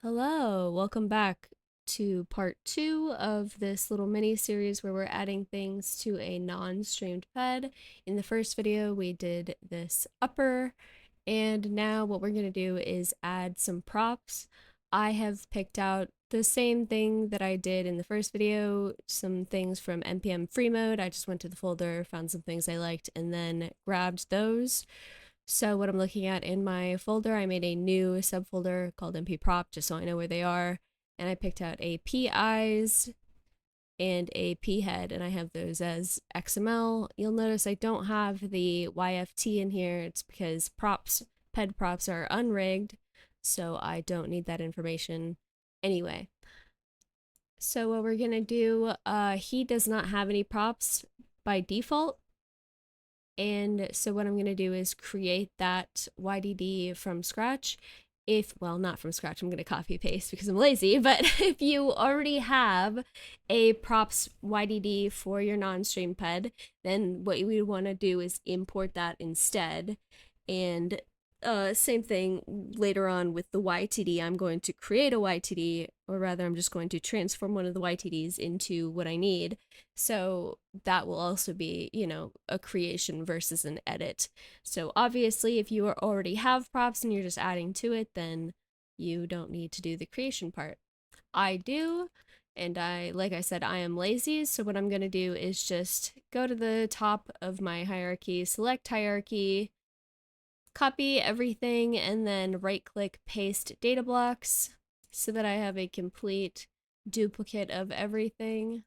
Hello, welcome back to part 2 of this little mini series where we're adding things to a non-streamed ped. In the first video we did this upper, and now what we're going to do is add some props. I have picked out the same thing that I did in the first video, some things from npm free mode. I just went to the folder, found some things I liked, and then grabbed those. So what I'm looking at in my folder, I made a new subfolder called npprop just so I know where they are. And I picked out a p-eyes and a p-head, and I have those as XML. You'll notice I don't have the YFT in here. It's because ped props are unrigged, so I don't need that information anyway. So what we're gonna do, he does not have any props by default. And so what I'm going to do is create that YDD from scratch. Well, not from scratch, I'm going to copy paste because I'm lazy, but if you already have a props YDD for your non-stream ped, then what we want to do is import that instead. And same thing later on with the YTD. I'm going to create a YTD, or rather I'm just going to transform one of the YTDs into what I need. So that will also be, a creation versus an edit. So obviously if you already have props and you're just adding to it, then you don't need to do the creation part. I do, and like I said, I am lazy, so what I'm going to do is just go to the top of my hierarchy, select hierarchy, copy everything, and then right click paste data blocks so that I have a complete duplicate of everything.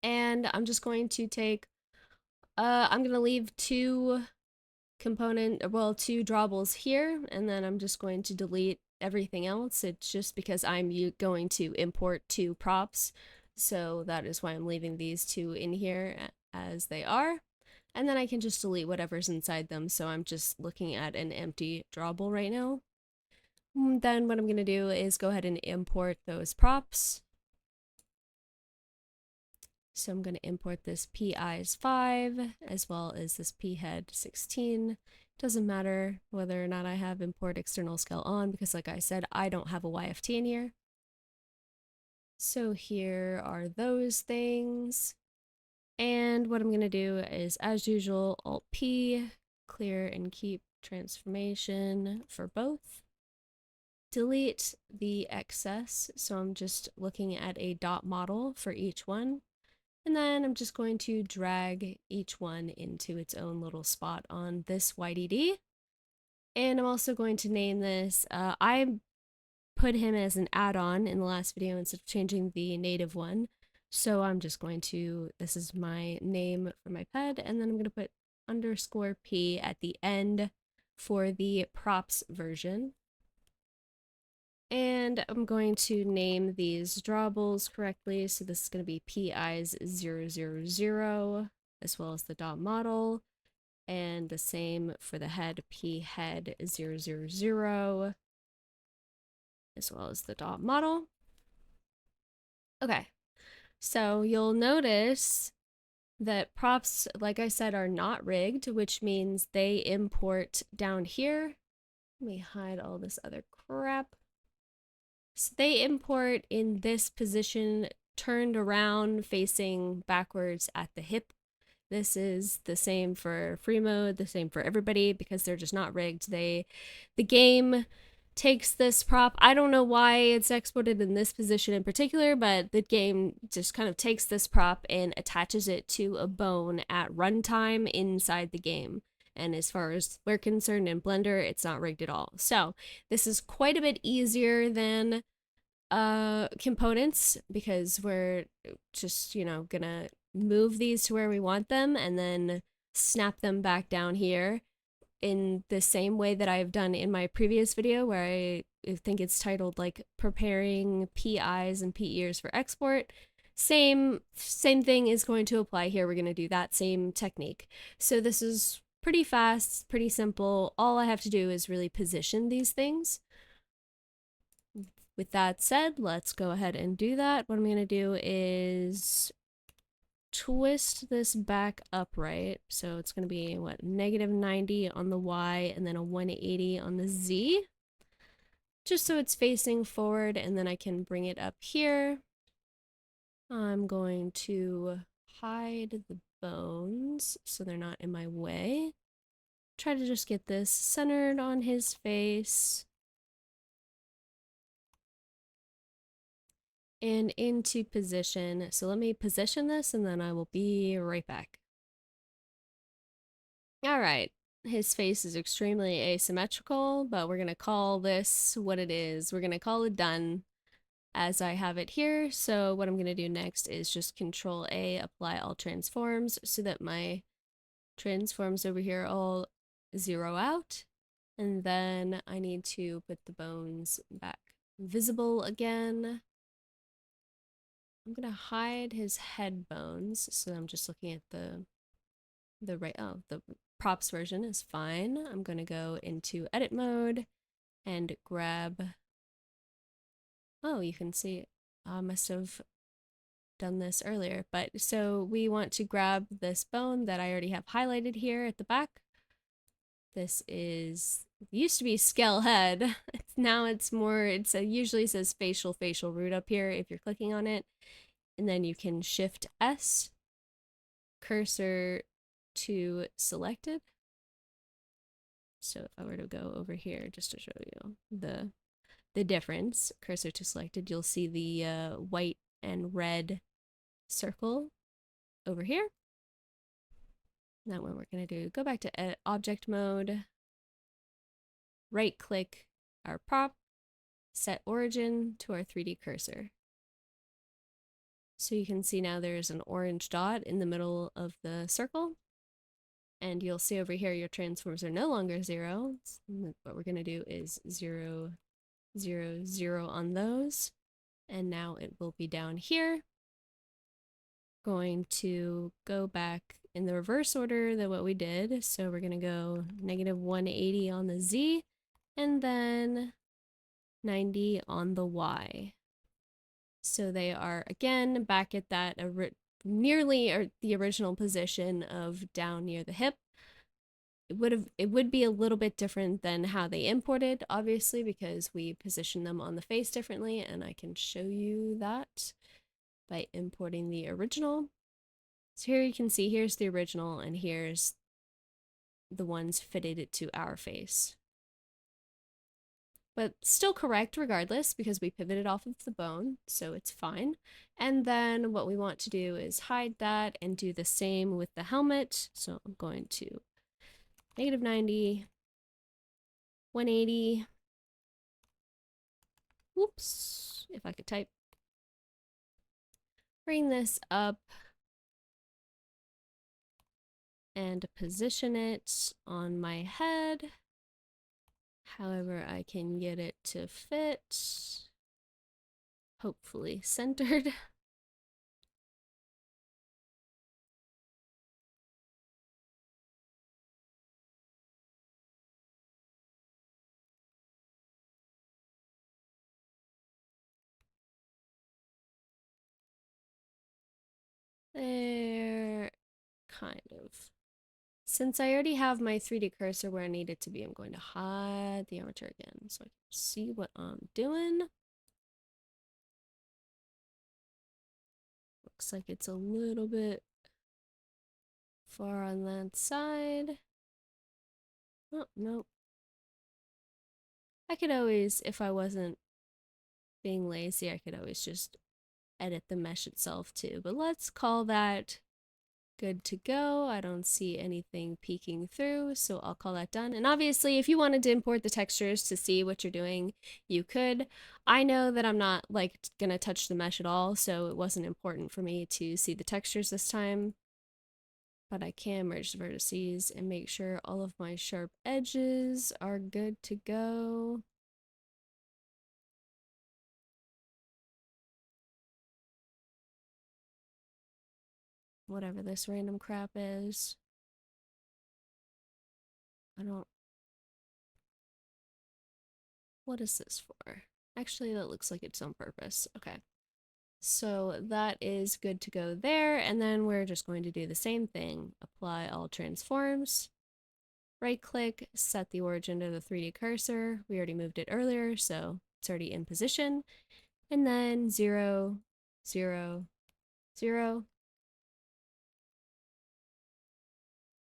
And I'm just going to take, I'm going to leave two drawables here, and then I'm just going to delete everything else. It's just because I'm going to import two props, so that is why I'm leaving these two in here as they are. And then I can just delete whatever's inside them, so I'm just looking at an empty drawable right now. Then what I'm going to do is go ahead and import those props. So I'm going to import this p-eyes 5 as well as this p-head 16. Doesn't matter whether or not I have import external scale on, because like I said, I don't have a YFT in here. So here are those things. And what I'm going to do is, as usual, Alt-P, clear and keep transformation for both. Delete the excess, so I'm just looking at a dot model for each one. And then I'm just going to drag each one into its own little spot on this YDD. And I'm also going to name this, I put him as an add-on in the last video instead of changing the native one. So I'm just going to, this is my name for my ped, and then I'm going to put _p at the end for the props version. And I'm going to name these drawables correctly. So this is going to be p-eyes 000, as well as the dot model. And the same for the head, p-head 000, as well as the dot model. Okay, so you'll notice that props, like I said, are not rigged, which means they import down here. Let me hide all this other crap. So they import in this position, turned around, facing backwards at the hip. This is the same for free mode, the same for everybody, because they're just not rigged. The game takes this prop. I don't know why it's exported in this position in particular, but the game just kind of takes this prop and attaches it to a bone at runtime inside the game. And as far as we're concerned in Blender, it's not rigged at all. So this is quite a bit easier than components, because we're just, gonna move these to where we want them and then snap them back down here in the same way that I've done in my previous video, where I think it's titled like preparing p-eyes and p-ears for export. Same thing is going to apply here. We're going to do that same technique. So this is pretty fast, pretty simple. All I have to do is really position these things. With that said, let's go ahead and do that. What I'm going to do is twist this back upright. So it's going to be, what, -90 on the Y and then a 180 on the Z. just so it's facing forward, and then I can bring it up here. I'm going to hide the bones so they're not in my way. Try to just get this centered on his face. And into position. So let me position this and then I will be right back. All right. His face is extremely asymmetrical, but we're going to call this what it is. We're going to call it done as I have it here. So what I'm going to do next is just Control A, apply all transforms so that my transforms over here all zero out. And then I need to put the bones back visible again. I'm gonna hide his head bones, so I'm just looking at the props version is fine. I'm gonna go into edit mode and grab, oh, you can see I must have done this earlier, but so we want to grab this bone that I already have highlighted here at the back. This is, used to be skull head. Now it's more, usually says facial root up here if you're clicking on it. And then you can Shift S, cursor to selected. So if I were to go over here just to show you the difference, cursor to selected, you'll see the white and red circle over here. Now what we're going to do, go back to object mode, right click our prop, set origin to our 3D cursor. So you can see now there's an orange dot in the middle of the circle. And you'll see over here your transforms are no longer 0. What we're going to do is 0, 0, 0 on those. And now it will be down here. Going to go back in the reverse order than what we did. So we're going to go -180 on the Z and then 90 on the Y. So they are again back at that nearly the original position of down near the hip. It would be a little bit different than how they imported, obviously, because we position them on the face differently, and I can show you that by importing the original. So here you can see, here's the original, and here's the ones fitted to our face. But still correct regardless, because we pivoted off of the bone, so it's fine. And then what we want to do is hide that and do the same with the helmet. So I'm going to -90, 180. Whoops, if I could type. Bring this up and position it on my head. However, I can get it to fit. Hopefully centered. There, kind of. Since I already have my 3D cursor where I need it to be, I'm going to hide the armature again so I can see what I'm doing. Looks like it's a little bit far on that side. Oh, no. I could always, if I wasn't being lazy, I could always just edit the mesh itself too. But let's call that good to go. I don't see anything peeking through, so I'll call that done. And obviously, if you wanted to import the textures to see what you're doing, you could. I know that I'm not like gonna touch the mesh at all, so it wasn't important for me to see the textures this time. But I can merge the vertices and make sure all of my sharp edges are good to go. Whatever this random crap is. I don't... What is this for? Actually, that looks like it's on purpose. Okay. So that is good to go there. And then we're just going to do the same thing. Apply all transforms. right click, set the origin to the 3D cursor. We already moved it earlier, so it's already in position. And then 0, 0, 0.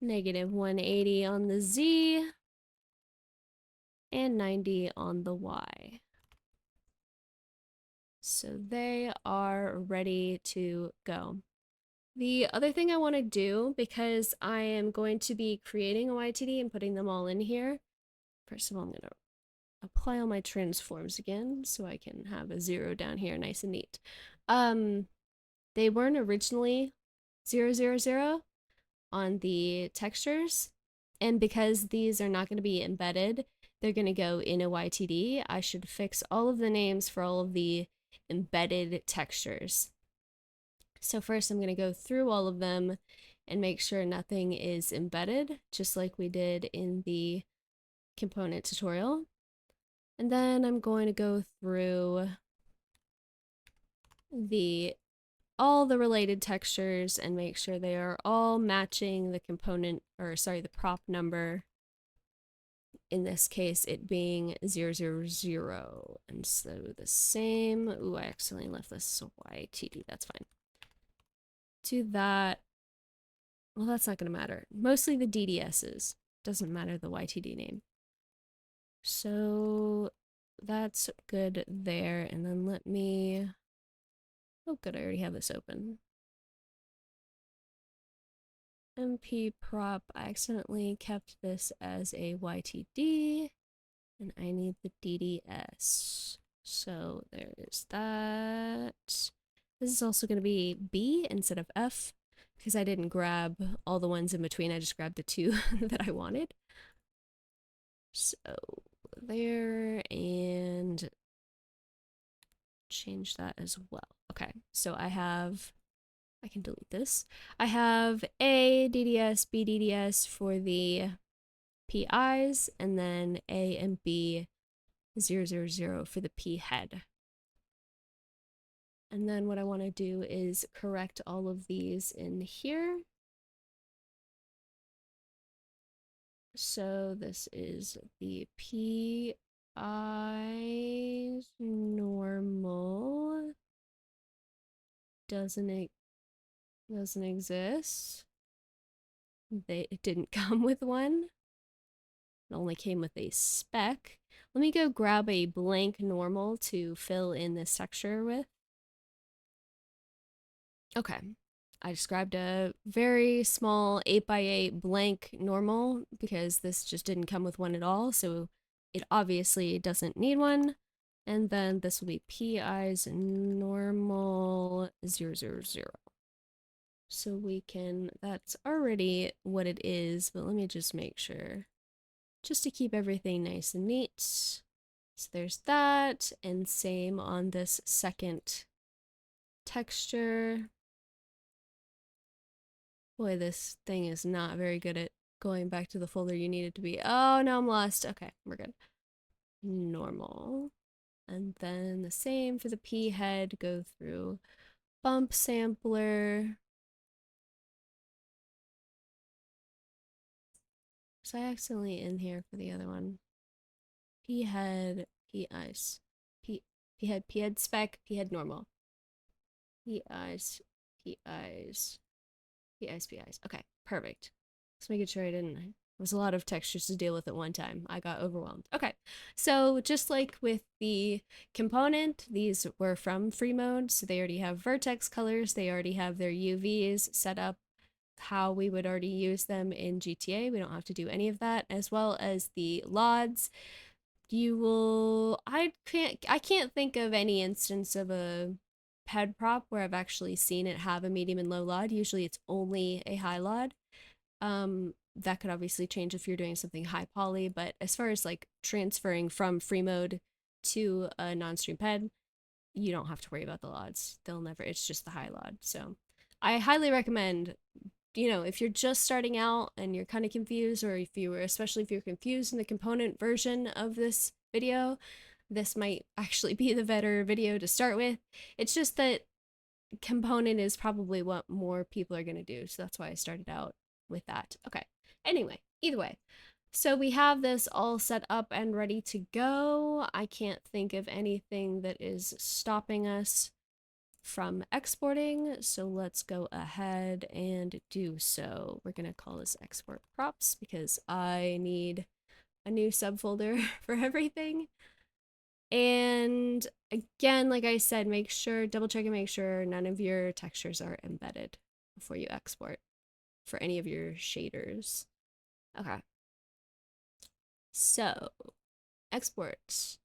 Negative 180 on the Z. And 90 on the Y. So they are ready to go. The other thing I want to do, because I am going to be creating a YTD and putting them all in here, first of all, I'm going to apply all my transforms again so I can have a 0 down here nice and neat. They weren't originally 0, 0, 0 on the textures, and because these are not going to be embedded, they're going to go in a YTD. I should fix all of the names for all of the embedded textures. So first I'm going to go through all of them and make sure nothing is embedded, just like we did in the component tutorial. And then I'm going to go through all the related textures and make sure they are all matching the component, or sorry, the prop number. In this case, it being 000. And so the same, ooh, I accidentally left this YTD, that's fine. To that, well, that's not going to matter. Mostly the DDSs. Doesn't matter the YTD name. So that's good there. And then let me, oh good, I already have this open. MP prop, I accidentally kept this as a YTD, and I need the DDS. So there is that. This is also going to be B instead of F, because I didn't grab all the ones in between, I just grabbed the two that I wanted. So there, and change that as well. Okay, so I can delete this. I have A DDS, B DDS for the PIs, and then A and B 000 for the P head. And then what I want to do is correct all of these in here. So this is the PIs normal. Doesn't exist. It didn't come with one. It only came with a spec. Let me go grab a blank normal to fill in this texture with. Okay, I just grabbed a very small 8x8 blank normal because this just didn't come with one at all, so it obviously doesn't need one. And then this will be PI's normal 000. So we can, that's already what it is, but let me just make sure, just to keep everything nice and neat. So there's that, and same on this second texture. Boy, this thing is not very good at going back to the folder you need it to be. Oh, now I'm lost. Okay, we're good. Normal. And then the same for the P head, go through bump sampler. So I accidentally in here for the other one. P head, P eyes. P head spec, P head normal. P eyes, P eyes. PIs. Okay, perfect. Just making sure I didn't. There was a lot of textures to deal with at one time. I got overwhelmed. Okay, so just like with the component, these were from free mode, so they already have vertex colors, they already have their UVs set up how we would already use them in GTA. We don't have to do any of that, as well as the LODs. I can't think of any instance of a ped prop where I've actually seen it have a medium and low LOD. Usually it's only a high LOD. That could obviously change if you're doing something high poly, but as far as like transferring from free mode to a non-stream ped, you don't have to worry about the LODs. It's just the high LOD. So I highly recommend, if you're just starting out and you're kind of confused, or especially if you're confused in the component version of this video, this might actually be the better video to start with. It's just that component is probably what more people are going to do, so that's why I started out with that. Okay, anyway, either way, So we have this all set up and ready to go. I can't think of anything that is stopping us from exporting, so let's go ahead and do so. We're gonna call this export props because I need a new subfolder for everything. And again, like I said, make sure, double check and make sure none of your textures are embedded before you export for any of your shaders. Okay. So, export.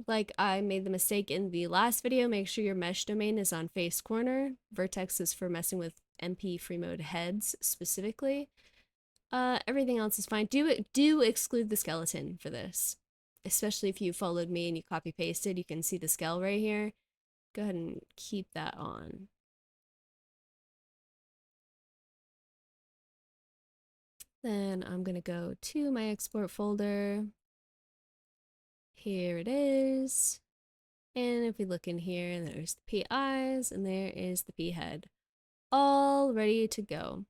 Like I made the mistake in the last video, make sure your mesh domain is on face corner. Vertex is for messing with MP free mode heads specifically. Everything else is fine. Do exclude the skeleton for this. Especially if you followed me and you copy pasted, you can see the skeleton right here. Go ahead and keep that on. Then I'm gonna go to my export folder. Here it is. And if we look in here, there's the P eyes and there is the P head. All ready to go.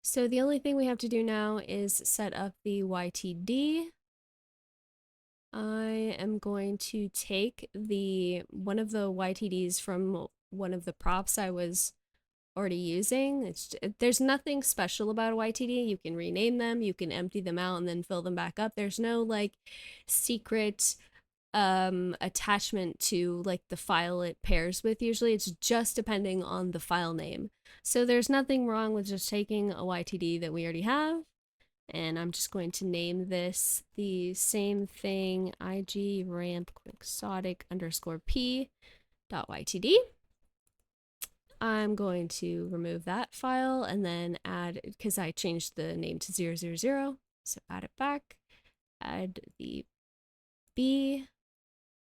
So the only thing we have to do now is set up the YTD. I am going to take one of the YTDs from one of the props I was already using. There's nothing special about a YTD. You can rename them, you can empty them out and then fill them back up. There's no like secret attachment to like the file it pairs with. Usually it's just depending on the file name. So there's nothing wrong with just taking a YTD that we already have, and I'm just going to name this the same thing, IG ramp quixotic underscore p dot YTD. I'm going to remove that file and then add, because I changed the name to 000, so add it back, add the B,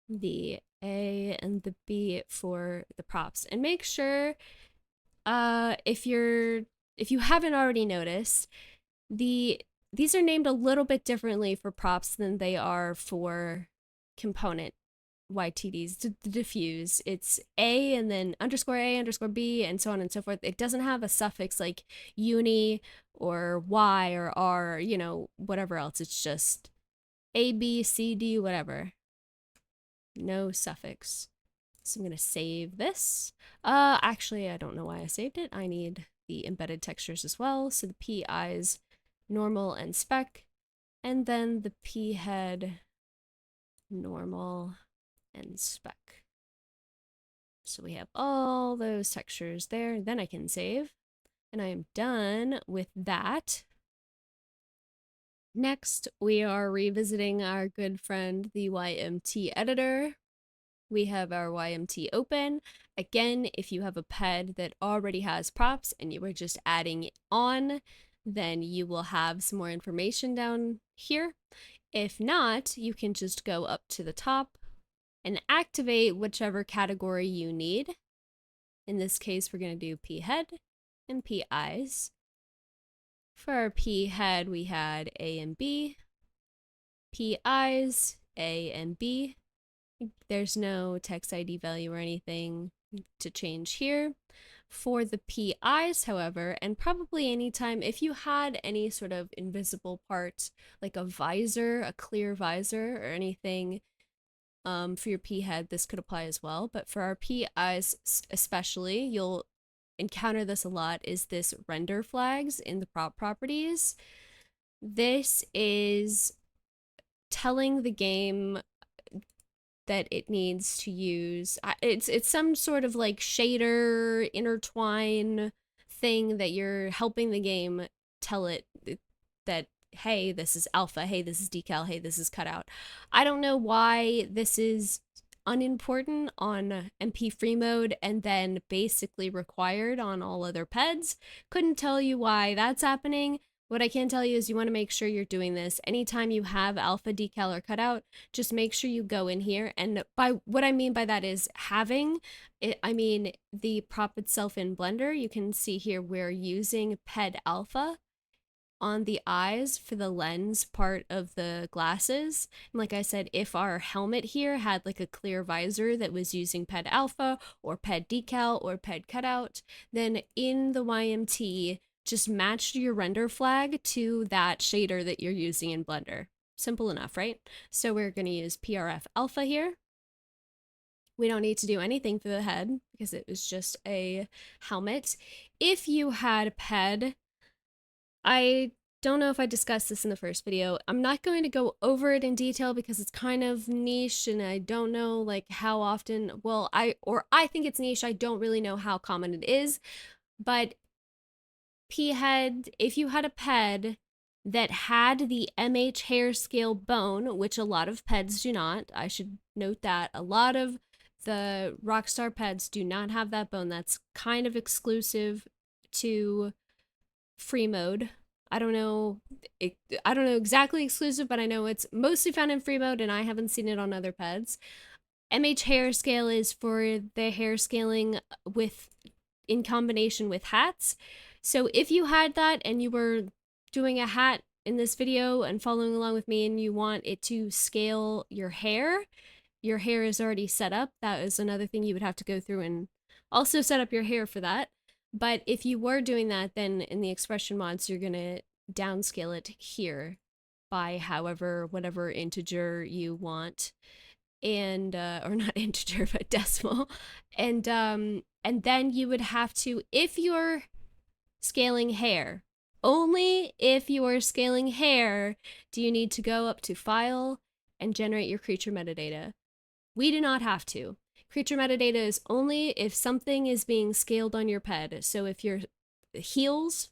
the A, and the B for the props. And make sure if you haven't already noticed, these are named a little bit differently for props than they are for component YTDs. The diffuse, it's A and then underscore A underscore B and so on and so forth. It doesn't have a suffix like uni or Y or R, you know, whatever else. It's just A, B, C, D, whatever. No suffix. So I'm gonna save this. Actually, I don't know why I saved it. I need the embedded textures as well. So the P eyes, normal and spec, and then the P head, normal and spec. So we have all those textures there. Then I can save, and I am done with that. Next, we are revisiting our good friend, the YMT editor. We have our YMT open. Again, if you have a PED that already has props and you were just adding it on, then you will have some more information down here. If not, you can just go up to the top and activate whichever category you need. In this case, we're going to do P head and P eyes. For our P head, we had A and B. P eyes, A and B. There's no text ID value or anything to change here. For the P eyes, however, and probably anytime if you had any sort of invisible part, like a visor, a clear visor or anything, for your P head, this could apply as well. But for our P eyes especially, you'll encounter this a lot, is this render flags in the prop properties. This is telling the game that it needs to use, it's some sort of like shader intertwine thing that you're helping the game tell it that, hey, this is alpha, hey, this is decal, hey, this is cutout. I don't know why this is unimportant on MP free mode and then basically required on all other PEDs. Couldn't tell you why that's happening. What I can tell you is you want to make sure you're doing this. Anytime you have alpha, decal, or cutout, just make sure you go in here. And by what I mean by that is having it, I mean the prop itself in Blender. You can see here we're using PED alpha on the eyes for the lens part of the glasses. And like I said, if our helmet here had like a clear visor that was using PED alpha or PED decal or PED cutout, then in the YMT, just match your render flag to that shader that you're using in Blender. Simple enough, right? So we're going to use PRF alpha here. We don't need to do anything for the head because it was just a helmet. If you had PED, I don't know if I discussed this in the first video. I'm not going to go over it in detail because it's kind of niche and I don't know like how often, well, I think it's niche. I don't really know how common it is, but P-head, if you had a PED that had the MH hair scale bone, which a lot of PEDs do not, I should note that a lot of the Rockstar PEDs do not have that bone. That's kind of exclusive to free mode. I don't know exactly exclusive, but I know it's mostly found in free mode and I haven't seen it on other PEDs. MH hair scale is for the hair scaling in combination with hats. So if you had that and you were doing a hat in this video and following along with me and you want it to scale your hair is already set up. That is another thing you would have to go through and also set up your hair for that. But if you were doing that, then in the expression mods, you're going to downscale it here by whatever integer you want. And, or not integer, but decimal. And then you would have to, if you're scaling hair, only if you are scaling hair do you need to go up to File and generate your creature metadata. We do not have to. Creature metadata is only if something is being scaled on your ped. So if your heels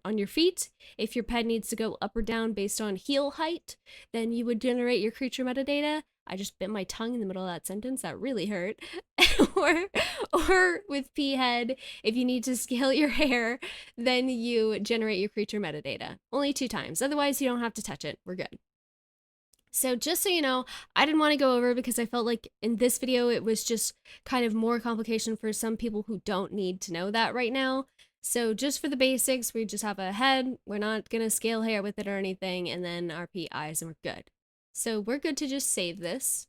on your feet, if your ped needs to go up or down based on heel height, then you would generate your creature metadata. I just bit my tongue in the middle of that sentence. That really hurt. or with P-head, if you need to scale your hair, then you generate your creature metadata. Only 2 times. Otherwise, you don't have to touch it. We're good. So just so you know, I didn't want to go over because I felt like in this video it was just kind of more complication for some people who don't need to know that right now. So just for the basics, we just have a head. We're not going to scale hair with it or anything, and then our eyes, and we're good. So we're good to just save this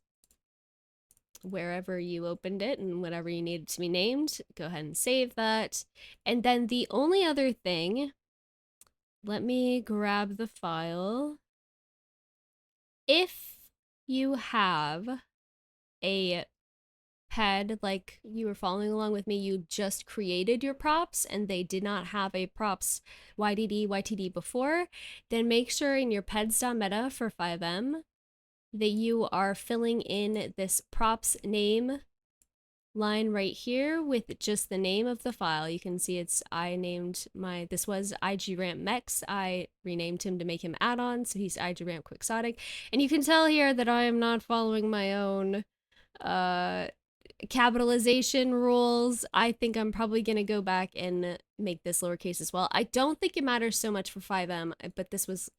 wherever you opened it and whatever you need it to be named. Go ahead and save that. And then the only other thing, let me grab the file. If you have a ped, like you were following along with me, you just created your props and they did not have a props YTD before, then make sure in your peds.meta for 5M that you are filling in this props name line right here with just the name of the file. You can see this was IG Ramp Mex. I renamed him to make him add-on, so he's IG Ramp Quixotic. And you can tell here that I am not following my own capitalization rules. I think I'm probably gonna go back and make this lowercase as well. I don't think it matters so much for 5M, but this was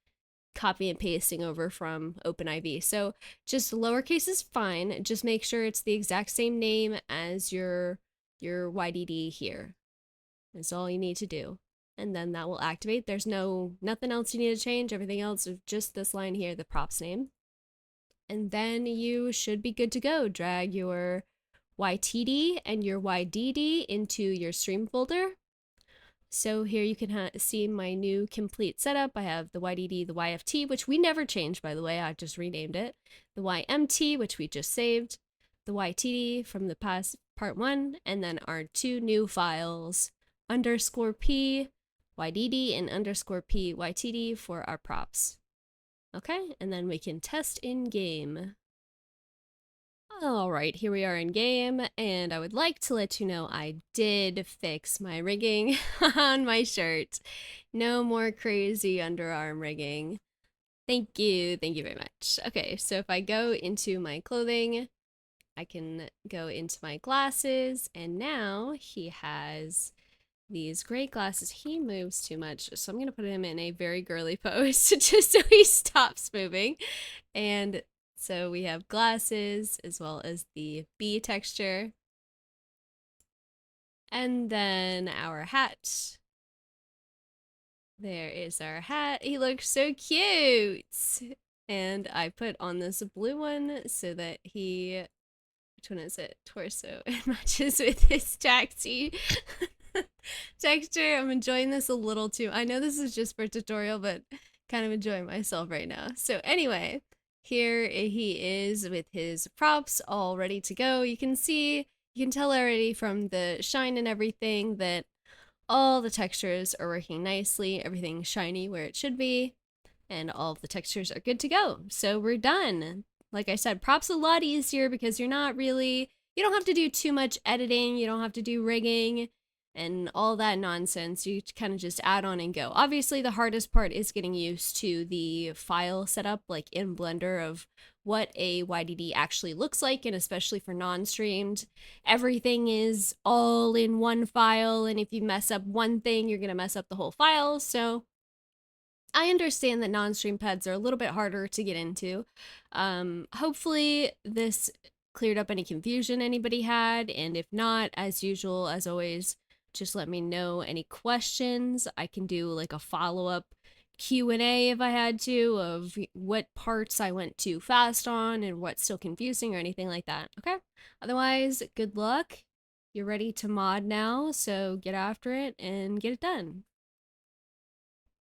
copy and pasting over from OpenIV. So just lowercase is fine. Just make sure it's the exact same name as your YDD here. That's all you need to do. And then that will activate. There's nothing else you need to change. Everything else is just this line here, the props name. And then you should be good to go. Drag your YTD and your YDD into your stream folder. So here you can see my new complete setup. I have the YDD, the YFT, which we never changed, by the way. I just renamed it. The YMT, which we just saved. The YTD from the past part 1. And then our 2 new files, _P YDD and _P YTD for our props. Okay, and then we can test in game. Alright, here we are in game, and I would like to let you know I did fix my rigging on my shirt. No more crazy underarm rigging. Thank you very much. Okay, so if I go into my clothing, I can go into my glasses, and now he has these great glasses. He moves too much, so I'm gonna put him in a very girly pose just so he stops moving. And so we have glasses as well as the bee texture. And then our hat. There is our hat. He looks so cute. And I put on this blue one so that which one is it? Torso. It matches with his taxi. texture. I'm enjoying this a little too. I know this is just for tutorial, but kind of enjoying myself right now. So anyway, here he is with his props all ready to go. You can see, you can tell already from the shine and everything that all the textures are working nicely. Everything's shiny where it should be, and all of the textures are good to go. So we're done. Like I said, props a lot easier because you're not really, you don't have to do too much editing, you don't have to do rigging and all that nonsense. You kind of just add on and go. Obviously, the hardest part is getting used to the file setup, like in Blender, of what a YDD actually looks like, and especially for non-streamed, everything is all in one file, and if you mess up one thing, you're gonna mess up the whole file. So I understand that non-stream pads are a little bit harder to get into. Hopefully this cleared up any confusion anybody had, and if not, as usual, as always, just let me know any questions. I can do like a follow-up Q&A if I had to, of what parts I went too fast on and what's still confusing or anything like that, okay? Otherwise, good luck. You're ready to mod now, so get after it and get it done.